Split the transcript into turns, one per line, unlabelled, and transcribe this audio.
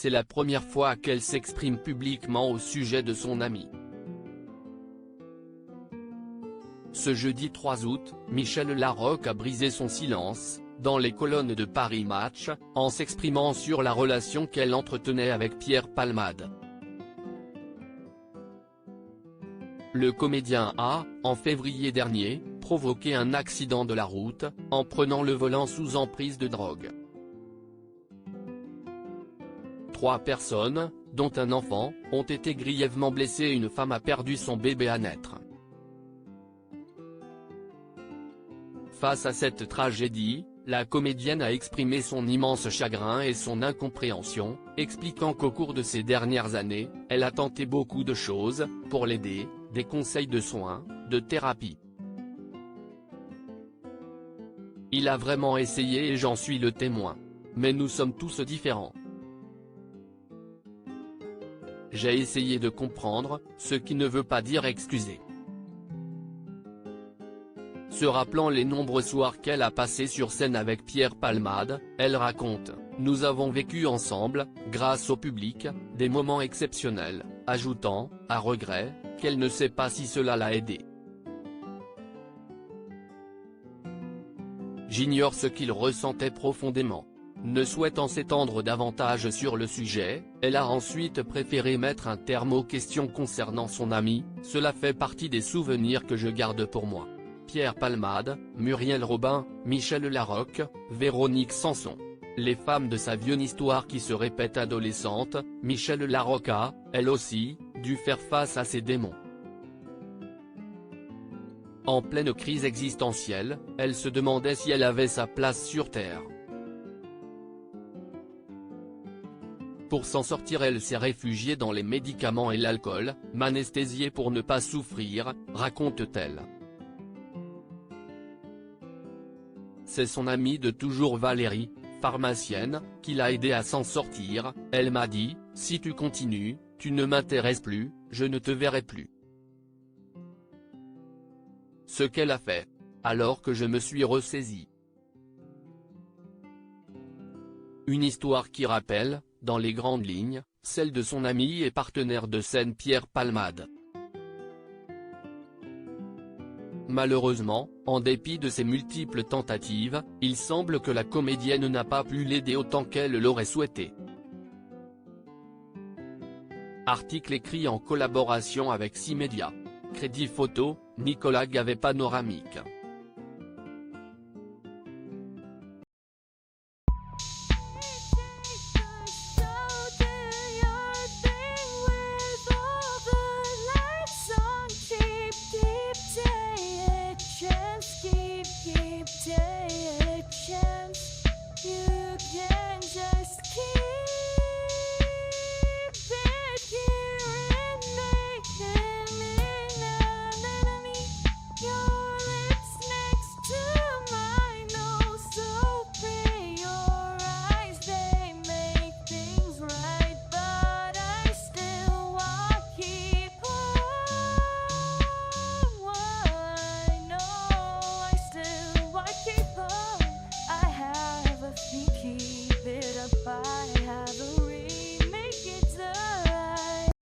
c'est la première fois qu'elle s'exprime publiquement au sujet de son ami. Ce jeudi 3 août, Michel Larocque a brisé son silence, dans les colonnes de Paris Match, en s'exprimant sur la relation qu'elle entretenait avec Pierre Palmade. Le comédien a, en février dernier, provoqué un accident de la route, en prenant le volant sous emprise de drogue. 3 personnes, dont un enfant, ont été grièvement blessées et une femme a perdu son bébé à naître. Face à cette tragédie, la comédienne a exprimé son immense chagrin et son incompréhension, expliquant qu'au cours de ces dernières années, elle a tenté beaucoup de choses, pour l'aider, des conseils de soins, de thérapie. Il a vraiment essayé et j'en suis le témoin. Mais nous sommes tous différents. J'ai essayé de comprendre, ce qui ne veut pas dire excuser. Se rappelant les nombreux soirs qu'elle a passés sur scène avec Pierre Palmade, elle raconte « Nous avons vécu ensemble, grâce au public, des moments exceptionnels », ajoutant, à regret, qu'elle ne sait pas si cela l'a aidée. J'ignore ce qu'il ressentait profondément. Ne souhaitant s'étendre davantage sur le sujet, elle a ensuite préféré mettre un terme aux questions concernant son ami, cela fait partie des souvenirs que je garde pour moi. Pierre Palmade, Muriel Robin, Michel Larocque, Véronique Sanson. Les femmes de sa vieille histoire qui se répètent adolescente, Michel Larocque a, elle aussi, dû faire face à ses démons. En pleine crise existentielle, elle se demandait si elle avait sa place sur Terre. Pour s'en sortir, elle s'est réfugiée dans les médicaments et l'alcool, m'anesthésier pour ne pas souffrir, raconte-t-elle. C'est son amie de toujours Valérie, pharmacienne, qui l'a aidée à s'en sortir. Elle m'a dit, si tu continues, tu ne m'intéresses plus, je ne te verrai plus. Ce qu'elle a fait. Alors que je me suis ressaisi. Une histoire qui rappelle, dans les grandes lignes, celle de son ami et partenaire de scène Pierre Palmade. Malheureusement, en dépit de ses multiples tentatives, il semble que la comédienne n'a pas pu l'aider autant qu'elle l'aurait souhaité. Article écrit en collaboration avec 6 médias. Crédit photo, Nicolas Gavet Panoramique.